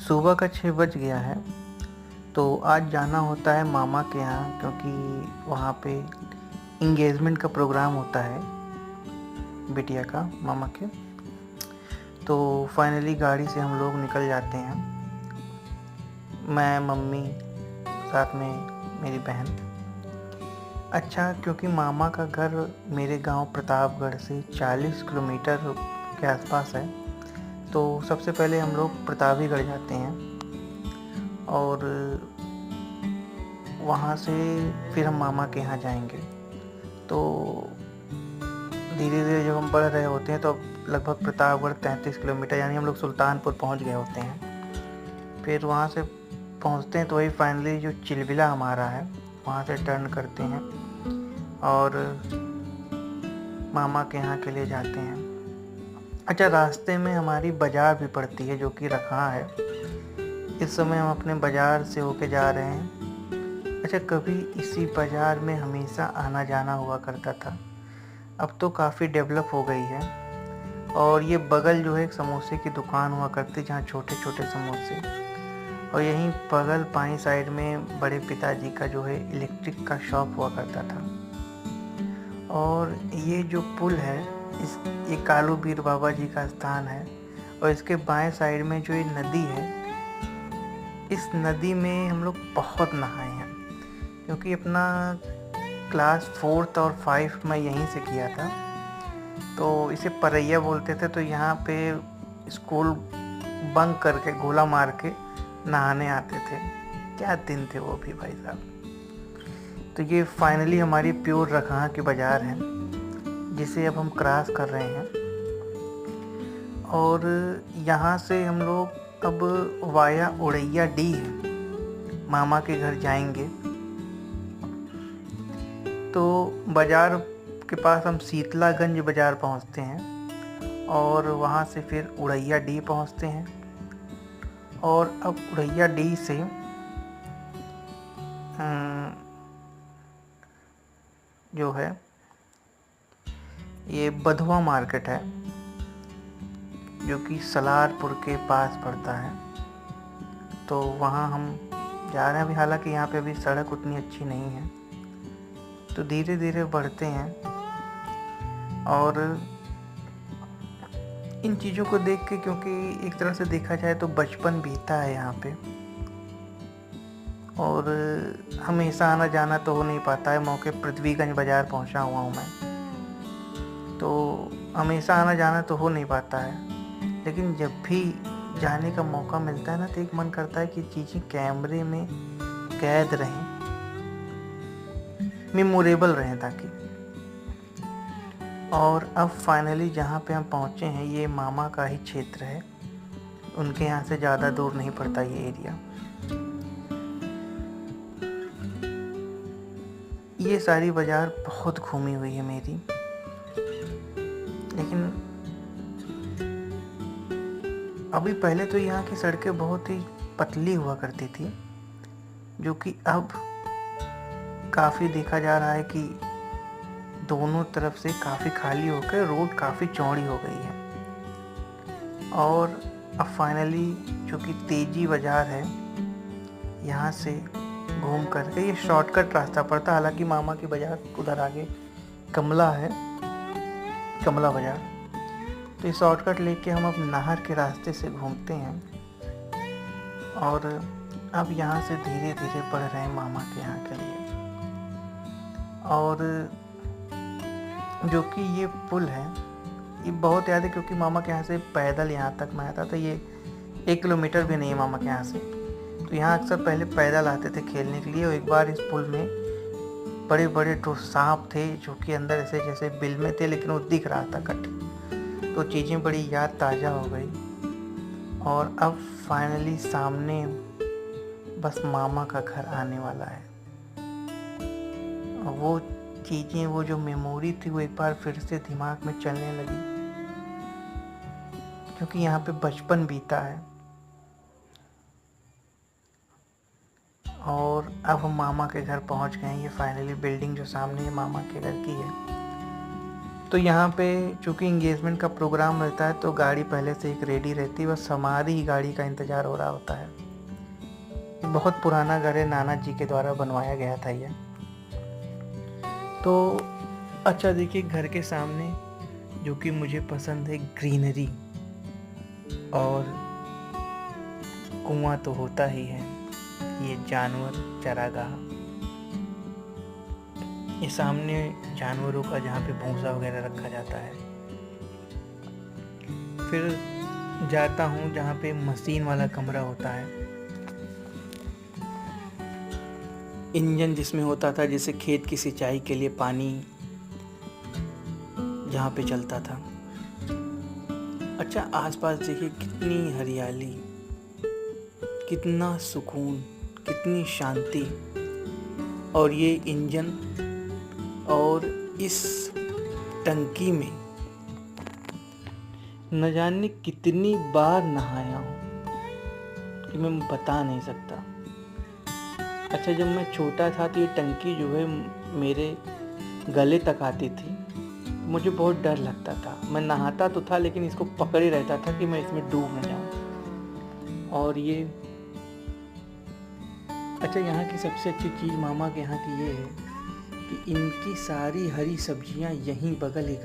सुबह का 6 बज गया है। तो आज जाना होता है मामा के यहाँ, क्योंकि वहाँ पे इंगेजमेंट का प्रोग्राम होता है बिटिया का, मामा के। तो फाइनली गाड़ी से हम लोग निकल जाते हैं, मैं, मम्मी, साथ में मेरी बहन। अच्छा, क्योंकि मामा का घर मेरे गांव प्रतापगढ़ से 40 किलोमीटर के आसपास है, तो सबसे पहले हम लोग प्रतापगढ़ जाते हैं और वहाँ से फिर हम मामा के यहाँ जाएंगे। तो धीरे धीरे जब हम बढ़ रहे होते हैं तो अब लगभग प्रतापगढ़ 33 किलोमीटर, यानी हम लोग सुल्तानपुर पहुँच गए होते हैं। फिर वहाँ से पहुँचते हैं तो वही फाइनली जो चिलबिला हमारा है वहाँ से टर्न करते हैं और मामा के यहाँ के लिए जाते हैं। अच्छा, रास्ते में हमारी बाज़ार भी पड़ती है जो कि रखा है। इस समय हम अपने बाज़ार से होके जा रहे हैं। अच्छा, कभी इसी बाज़ार में हमेशा आना जाना हुआ करता था, अब तो काफ़ी डेवलप हो गई है। और ये बगल जो है एक समोसे की दुकान हुआ करती, जहाँ छोटे छोटे समोसे, और यहीं बगल बाईं साइड में बड़े पिताजी का जो है इलेक्ट्रिक का शॉप हुआ करता था। और ये जो पुल है, ये कालू बीर बाबा जी का स्थान है। और इसके बाएं साइड में जो ये नदी है, इस नदी में हम लोग बहुत नहाए हैं, क्योंकि अपना क्लास 4th और 5 मैं यहीं से किया था। तो इसे परैया बोलते थे। तो यहाँ पे स्कूल बंक करके गोला मार के नहाने आते थे। क्या दिन थे वो भी भाई साहब। तो ये फाइनली हमारी प्योर रखा की बाज़ार है, जिसे अब हम क्रॉस कर रहे हैं। और यहाँ से हम लोग अब वाया उड़ैया डी मामा के घर जाएंगे। तो बाज़ार के पास हम शीतलागंज बाज़ार पहुँचते हैं और वहाँ से फिर उड़ैया डी पहुँचते हैं। और अब उड़ैया डी से जो है ये बधवा मार्केट है, जो कि सलारपुर के पास पड़ता है। तो वहाँ हम जा रहे हैं अभी। हालांकि यहाँ पे अभी सड़क उतनी अच्छी नहीं है, तो धीरे धीरे बढ़ते हैं। और इन चीज़ों को देख के, क्योंकि एक तरह से देखा जाए तो बचपन बीता है यहाँ पे, और हमेशा आना जाना तो हो नहीं पाता है। मौके पृथ्वीगंज बाज़ार पहुँचा हुआ हूँ मैं, तो हमेशा आना जाना तो हो नहीं पाता है। लेकिन जब भी जाने का मौका मिलता है ना, तो एक मन करता है कि चीज़ें कैमरे में कैद रहें, मेमोरेबल रहें ताकि। और अब फाइनली जहाँ पे हम पहुँचे हैं, ये मामा का ही क्षेत्र है, उनके यहाँ से ज़्यादा दूर नहीं पड़ता ये एरिया। ये सारी बाज़ार बहुत घूमी हुई है मेरी, लेकिन अभी पहले तो यहाँ की सड़कें बहुत ही पतली हुआ करती थी, जो कि अब काफ़ी देखा जा रहा है कि दोनों तरफ से काफ़ी खाली होकर रोड काफ़ी चौड़ी हो गई है। और अब फाइनली जो कि तेजी बाज़ार है, यहाँ से घूम करके ये शॉर्टकट रास्ता पड़ता। हालांकि मामा की बाज़ार उधर आगे कमला है, कमला बाज़ार। तो ये शॉर्टकट लेके हम अब नहर के रास्ते से घूमते हैं और अब यहाँ से धीरे धीरे बढ़ रहे हैं मामा के यहाँ के लिए। और जो कि ये पुल है, ये बहुत याद है, क्योंकि मामा के यहाँ से पैदल यहाँ तक मैं आता था। ये 1 किलोमीटर भी नहीं है मामा के यहाँ से। तो यहाँ अक्सर पहले पैदल आते थे खेलने के लिए। और एक बार इस पुल में बड़े बड़े सांप थे, जो कि अंदर ऐसे जैसे बिल में थे, लेकिन वो दिख रहा था कट। तो चीज़ें बड़ी याद ताज़ा हो गई। और अब फाइनली सामने बस मामा का घर आने वाला है। और वो चीज़ें, वो जो मेमोरी थी, वो एक बार फिर से दिमाग में चलने लगी, क्योंकि यहाँ पे बचपन बीता है। और अब हम मामा के घर पहुँच गए हैं। ये फाइनली बिल्डिंग जो सामने मामा के घर की है, तो यहाँ पे चूँकि इंगेजमेंट का प्रोग्राम रहता है तो गाड़ी पहले से एक रेडी रहती है, बस हमारी ही गाड़ी का इंतज़ार हो रहा होता है। ये बहुत पुराना घर है, नाना जी के द्वारा बनवाया गया था ये। तो अच्छा देखिए, घर के सामने जो कि मुझे पसंद है ग्रीनरी, और कुआं तो होता ही है, ये जानवर चरागाह, ये सामने जानवरों का जहाँ पे भूसा वगैरह रखा जाता है। फिर जाता हूँ जहाँ पे मशीन वाला कमरा होता है, इंजन जिसमें होता था, जैसे खेत की सिंचाई के लिए पानी जहाँ पे चलता था। अच्छा, आसपास देखिए कितनी हरियाली, कितना सुकून, कितनी शांति, और ये इंजन और इस टंकी में न जाने कितनी बार नहाया हूँ कि मैं बता नहीं सकता। अच्छा, जब मैं छोटा था तो ये टंकी जो है मेरे गले तक आती थी, मुझे बहुत डर लगता था। मैं नहाता तो था लेकिन इसको पकड़े रहता था कि मैं इसमें डूब न जाऊँ। और ये अच्छा, यहाँ की सबसे अच्छी चीज़ मामा के यहाँ की ये है कि इनकी सारी हरी सब्जियाँ यहीं बगल ही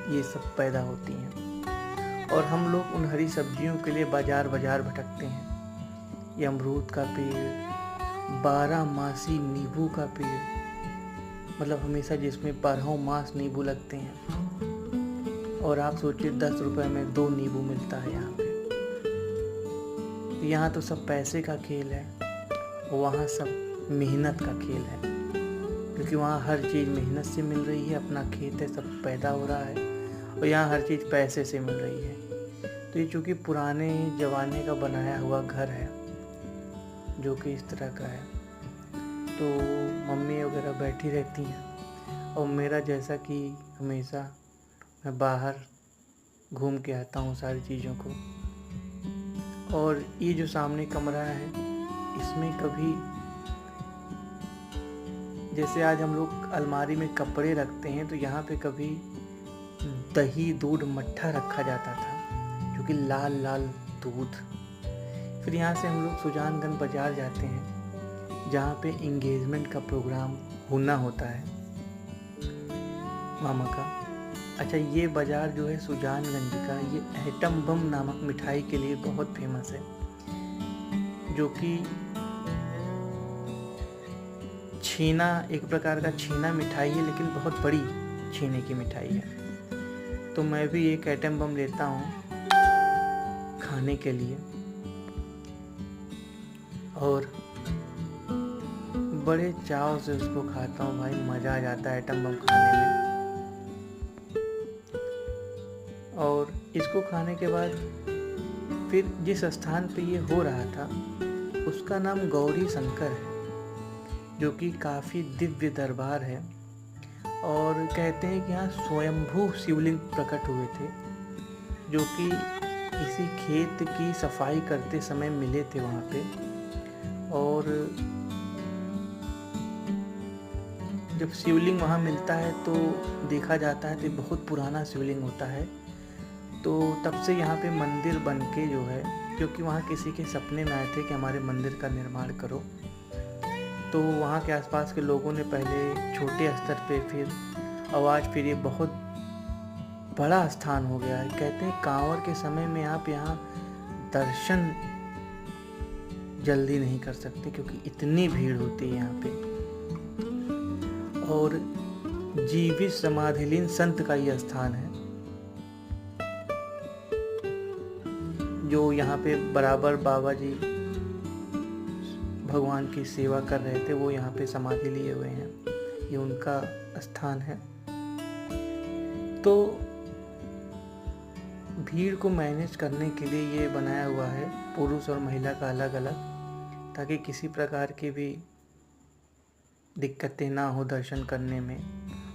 ये सब पैदा होती हैं, और हम लोग उन हरी सब्जियों के लिए बाजार भटकते हैं। ये अमरूद का पेड़, 12 मासी नींबू का पेड़, मतलब हमेशा जिसमें 12 मास नींबू लगते हैं, और आप सोचिए 10 रुपए में 2 नींबू मिलता है यहाँ पे। तो यहाँ तो सब पैसे का खेल है, वहाँ सब मेहनत का खेल है, क्योंकि वहाँ हर चीज़ मेहनत से मिल रही है, अपना खेत है, सब पैदा हो रहा है, और यहाँ हर चीज़ पैसे से मिल रही है। तो ये चूँकि पुराने ज़माने का बनाया हुआ घर है जो कि इस तरह का है, तो मम्मी वगैरह बैठी रहती हैं, और मेरा जैसा कि हमेशा मैं बाहर घूम के आता हूँ सारी चीज़ों को। और ये जो सामने कमरा है, इसमें कभी जैसे आज हम लोग अलमारी में कपड़े रखते हैं, तो यहाँ पे कभी दही, दूध, मट्ठा रखा जाता था, जो कि लाल लाल दूध। फिर यहाँ से हम लोग सुजानगंज बाजार जाते हैं, जहाँ पे इंगेजमेंट का प्रोग्राम होना होता है मामा का। अच्छा, ये बाज़ार जो है सुजानगंज का, ये एटम बम नामक मिठाई के लिए बहुत फेमस है, जो कि छीना, एक प्रकार का छीना मिठाई है, लेकिन बहुत बड़ी छीने की मिठाई है। तो मैं भी एक एटम बम लेता हूँ खाने के लिए, और बड़े चाव से उसको खाता हूँ। भाई मज़ा आ जाता है एटम बम खाने में। और इसको खाने के बाद फिर जिस स्थान पे ये हो रहा था उसका नाम गौरी शंकर है, जो कि काफ़ी दिव्य दरबार है, और कहते हैं कि यहाँ स्वयंभू शिवलिंग प्रकट हुए थे, जो कि इसी खेत की सफाई करते समय मिले थे वहाँ पे। और जब शिवलिंग वहाँ मिलता है तो देखा जाता है तो बहुत पुराना शिवलिंग होता है। तो तब से यहाँ पे मंदिर बन के जो है, क्योंकि वहाँ किसी के सपने में आए थे कि हमारे मंदिर का निर्माण करो, तो वहाँ के आसपास के लोगों ने पहले छोटे स्तर पे, फिर आवाज़, फिर ये बहुत बड़ा स्थान हो गया है। कहते हैं कांवड़ के समय में आप यहाँ दर्शन जल्दी नहीं कर सकते, क्योंकि इतनी भीड़ होती है यहाँ पे। और जीवित समाधिलीन संत का यह स्थान है, जो यहाँ पे बराबर बाबा जी भगवान की सेवा कर रहे थे, वो यहाँ पे समाधि लिए हुए हैं, ये उनका स्थान है। तो भीड़ को मैनेज करने के लिए ये बनाया हुआ है, पुरुष और महिला का अलग अलग, ताकि किसी प्रकार की भी दिक्कतें ना हो दर्शन करने में।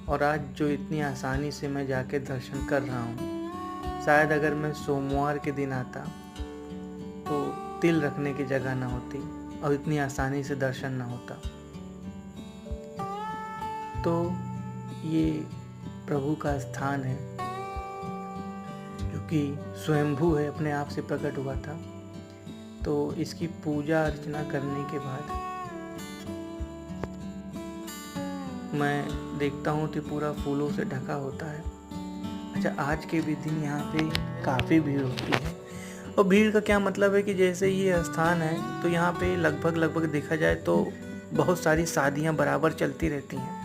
और आज जो इतनी आसानी से मैं जाके दर्शन कर रहा हूँ, शायद अगर मैं सोमवार के दिन आता तो तिल रखने की जगह ना होती और इतनी आसानी से दर्शन ना होता। तो ये प्रभु का स्थान है, जो कि स्वयंभू है, अपने आप से प्रकट हुआ था। तो इसकी पूजा अर्चना करने के बाद मैं देखता हूँ कि पूरा फूलों से ढका होता है। अच्छा, आज के भी दिन यहाँ पे काफ़ी भीड़ होती है। और भीड़ का क्या मतलब है कि जैसे ये स्थान है तो यहाँ पे लगभग देखा जाए तो बहुत सारी शादियाँ बराबर चलती रहती हैं,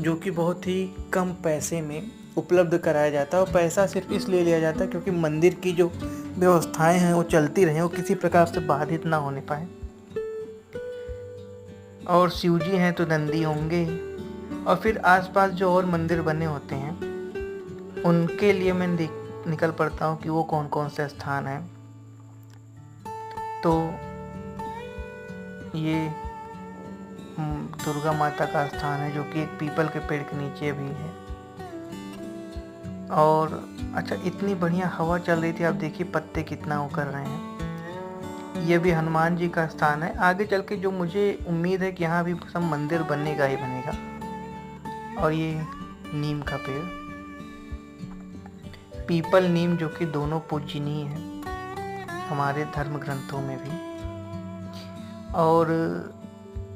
जो कि बहुत ही कम पैसे में उपलब्ध कराया जाता है। और पैसा सिर्फ इसलिए लिया जाता है क्योंकि मंदिर की जो व्यवस्थाएं हैं वो चलती रहें, वो किसी प्रकार से बाधित ना होने पाए। और शिव जी हैं तो नंदी होंगे। और फिर आसपास जो और मंदिर बने होते हैं उनके लिए मैं निकल पड़ता हूँ कि वो कौन कौन से स्थान हैं। तो ये दुर्गा माता का स्थान है, जो कि एक पीपल के पेड़ के नीचे भी है। और अच्छा, इतनी बढ़िया हवा चल रही थी, आप देखिए पत्ते कितना वो कर रहे हैं। ये भी हनुमान जी का स्थान है। आगे चल के जो मुझे उम्मीद है कि यहाँ भी सब मंदिर बनेगा ही बनेगा। और ये नीम का पेड़, पीपल नीम, जो कि दोनों पूजनीय है हमारे धर्म ग्रंथों में भी। और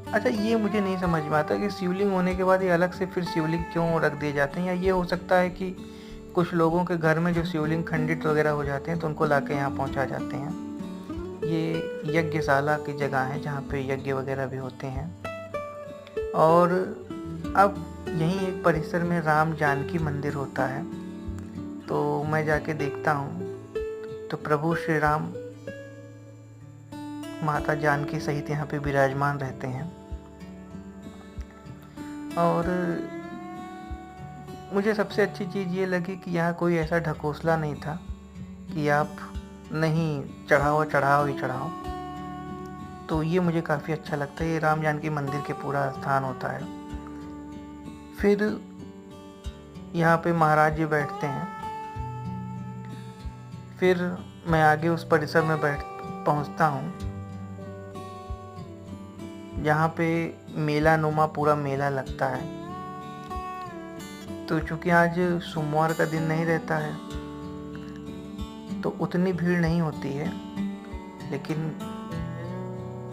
अच्छा, ये मुझे नहीं समझ में आता कि शिवलिंग होने के बाद ये अलग से फिर शिवलिंग क्यों रख दिए जाते हैं। या ये हो सकता है कि कुछ लोगों के घर में जो शिवलिंग खंडित वगैरह हो जाते हैं तो उनको लाके यहाँ पहुँचा जाते हैं। ये यज्ञशाला की जगह है जहाँ पे यज्ञ वगैरह भी होते हैं। और अब यहीं एक परिसर में राम जानकी मंदिर होता है, तो मैं जाके देखता हूँ तो प्रभु श्री राम माता जानकी सहित यहाँ पे विराजमान रहते हैं। और मुझे सबसे अच्छी चीज़ ये लगी कि यहाँ कोई ऐसा ढकोसला नहीं था कि आप नहीं चढ़ाओ ही चढ़ाओ। तो ये मुझे काफ़ी अच्छा लगता है। ये राम जानकी मंदिर के पूरा स्थान होता है। फिर यहाँ पे महाराज जी बैठते हैं। फिर मैं आगे उस परिसर में पहुँचता हूँ जहाँ पे मेला नुमा पूरा मेला लगता है। तो चूँकि आज सोमवार का दिन नहीं रहता है तो उतनी भीड़ नहीं होती है, लेकिन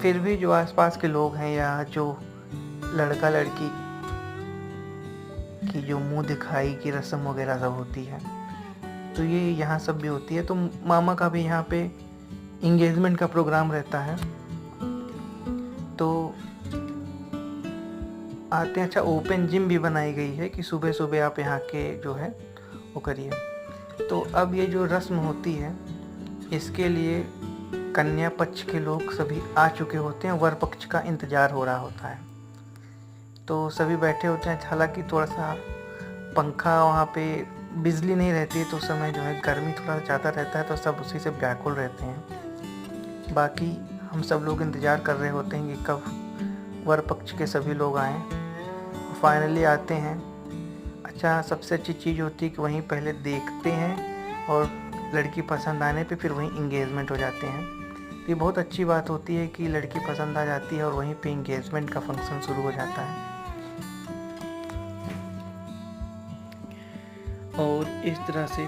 फिर भी जो आसपास के लोग हैं या जो लड़का लड़की की जो मुंह दिखाई की रस्म वगैरह सब होती है, तो ये यहाँ सब भी होती है। तो मामा का भी यहाँ पे इंगेजमेंट का प्रोग्राम रहता है, तो आते हैं। अच्छा, ओपन जिम भी बनाई गई है कि सुबह सुबह आप यहाँ के जो है वो करिए। तो अब ये जो रस्म होती है इसके लिए कन्या पक्ष के लोग सभी आ चुके होते हैं, वर पक्ष का इंतज़ार हो रहा होता है। तो सभी बैठे होते हैं। हालांकि थोड़ा सा पंखा वहाँ पे बिजली नहीं रहती है तो उस समय जो है गर्मी थोड़ा ज़्यादा रहता है, तो सब उसी से व्याकुल रहते हैं। बाकी हम सब लोग इंतज़ार कर रहे होते हैं कि कब वर पक्ष के सभी लोग आएँ। फाइनली आते हैं। अच्छा, सबसे अच्छी चीज़ होती है कि वहीं पहले देखते हैं और लड़की पसंद आने पे फिर वहीं इंगेजमेंट हो जाते हैं। तो ये बहुत अच्छी बात होती है कि लड़की पसंद आ जाती है और वहीं पे इंगेजमेंट का फंक्शन शुरू हो जाता है। और इस तरह से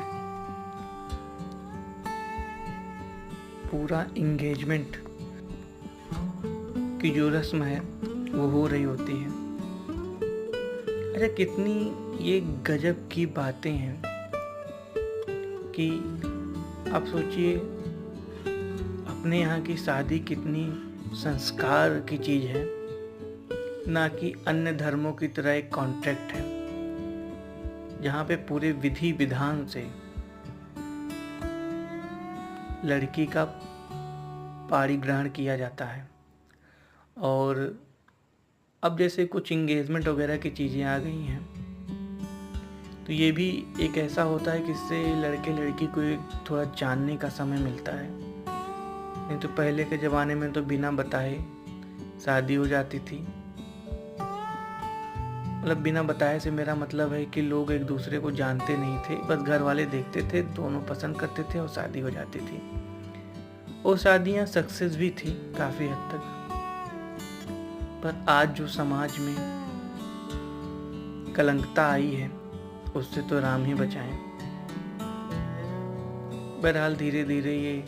पूरा इंगेजमेंट की जो रस्म है वो हो रही होती है। अच्छा, कितनी ये गजब की बातें हैं कि आप सोचिए अपने यहाँ की शादी कितनी संस्कार की चीज़ है, ना कि अन्य धर्मों की तरह एक कॉन्ट्रैक्ट है जहाँ पे पूरे विधि विधान से लड़की का पाणिग्रहण किया जाता है। और अब जैसे कुछ इंगेजमेंट वगैरह की चीज़ें आ गई हैं तो ये भी एक ऐसा होता है कि इससे लड़के लड़की को थोड़ा जानने का समय मिलता है। नहीं तो पहले के ज़माने में तो बिना बताए शादी हो जाती थी। मतलब बिना बताए से मेरा मतलब है कि लोग एक दूसरे को जानते नहीं थे, बस घर वाले देखते थे, दोनों पसंद करते थे और शादी हो जाती थी। और शादियाँ सक्सेस भी थी काफ़ी हद तक। पर आज जो समाज में कलंकता आई है उससे तो राम ही बचाएं। बहरहाल धीरे धीरे ये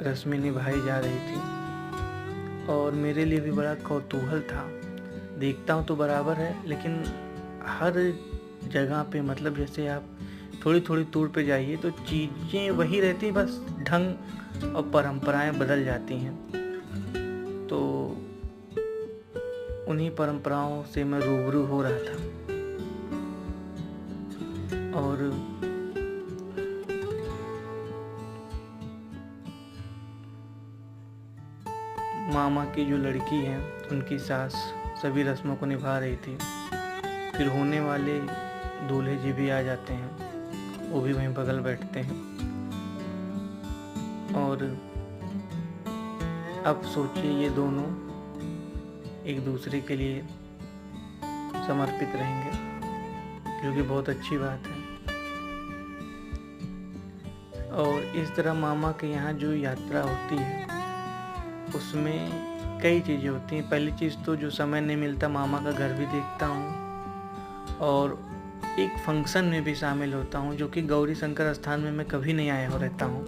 रस्में निभाई जा रही थी और मेरे लिए भी बड़ा कौतूहल था। देखता हूँ तो बराबर है, लेकिन हर जगह पे मतलब जैसे आप थोड़ी थोड़ी दूर पे जाइए तो चीज़ें वही रहती, बस ढंग और परंपराएं बदल जाती हैं। तो उन्हीं परंपराओं से मैं रूबरू हो रहा था और मामा की जो लड़की है उनकी सास सभी रस्मों को निभा रही थी। फिर होने वाले दूल्हे जी भी आ जाते हैं, वो भी वहीं बगल बैठते हैं। और अब सोचिए ये दोनों एक दूसरे के लिए समर्पित रहेंगे, जो कि बहुत अच्छी बात है। और इस तरह मामा के यहाँ जो यात्रा होती है उसमें कई चीज़ें होती हैं। पहली चीज़ तो जो समय नहीं मिलता मामा का घर भी देखता हूँ और एक फंक्शन में भी शामिल होता हूँ, जो कि गौरी शंकर स्थान में मैं कभी नहीं आया हो रहता हूँ।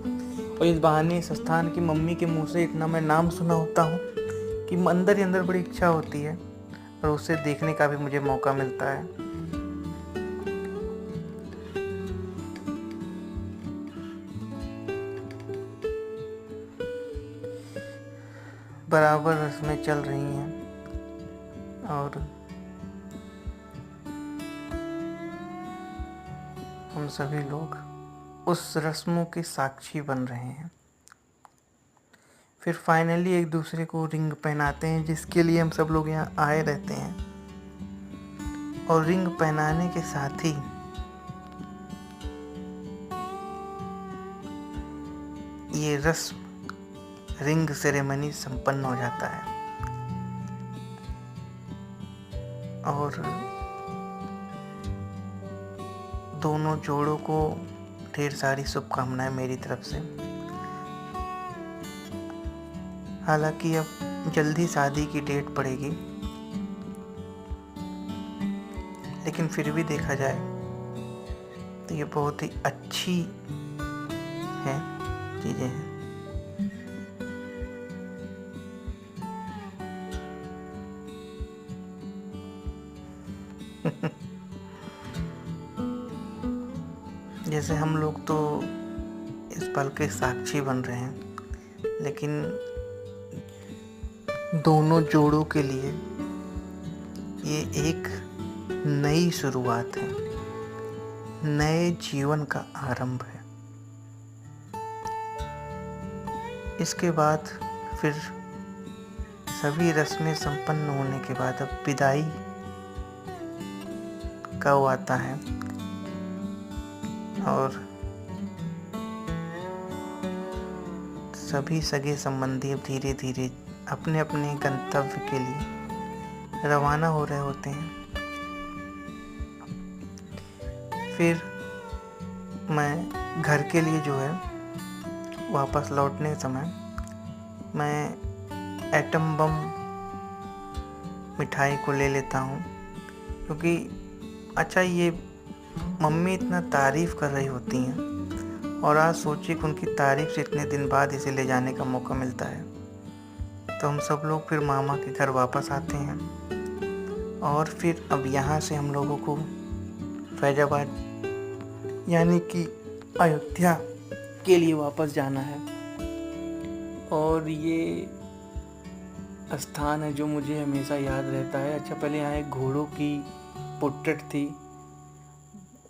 और इस बहाने इस स्थान की मम्मी के मुंह से इतना मैं नाम सुना होता हूँ कि अंदर ही अंदर बड़ी इच्छा होती है और उसे देखने का भी मुझे मौका मिलता है। बराबर रस्में चल रही हैं और हम सभी लोग उस रस्मों के साक्षी बन रहे हैं। फिर फाइनली एक दूसरे को रिंग पहनाते हैं, जिसके लिए हम सब लोग यहाँ आए रहते हैं। और रिंग पहनाने के साथ ही ये रस्म रिंग सेरेमनी संपन्न हो जाता है और दोनों जोड़ों को ढेर सारी शुभकामनाएं मेरी तरफ से। हालांकि अब जल्दी शादी की डेट पड़ेगी, लेकिन फिर भी देखा जाए तो ये बहुत ही अच्छी है चीज़ें हैं। जैसे हम लोग तो इस पल के साक्षी बन रहे हैं, लेकिन दोनों जोड़ों के लिए ये एक नई शुरुआत है, नए जीवन का आरंभ है। इसके बाद फिर सभी रस्में संपन्न होने के बाद अब विदाई कब आता है और सभी सगे संबंधी अब धीरे धीरे अपने अपने गंतव्य के लिए रवाना हो रहे होते हैं। फिर मैं घर के लिए जो है वापस लौटने समय मैं एटम बम मिठाई को ले लेता हूँ, क्योंकि अच्छा ये मम्मी इतना तारीफ़ कर रही होती हैं और आज सोचिए कि उनकी तारीफ़ से इतने दिन बाद इसे ले जाने का मौका मिलता है। तो हम सब लोग फिर मामा के घर वापस आते हैं और फिर अब यहाँ से हम लोगों को फैजाबाद यानी कि अयोध्या के लिए वापस जाना है। और ये स्थान है जो मुझे हमेशा याद रहता है। अच्छा, पहले यहाँ एक घोड़ों की पोर्ट्रेट थी,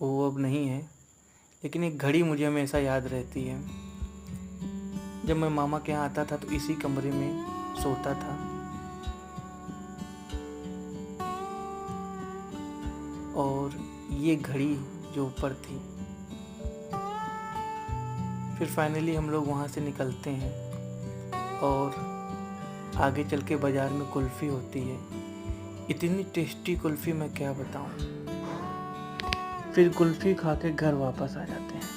वो अब नहीं है, लेकिन एक घड़ी मुझे हमेशा याद रहती है। जब मैं मामा के यहाँ आता था तो इसी कमरे में सोता था और ये घड़ी जो ऊपर थी। फिर फाइनली हम लोग वहाँ से निकलते हैं और आगे चल के बाज़ार में कुल्फ़ी होती है। इतनी टेस्टी कुल्फ़ी मैं क्या बताऊँ। फिर कुल्फ़ी खा के घर वापस आ जाते हैं।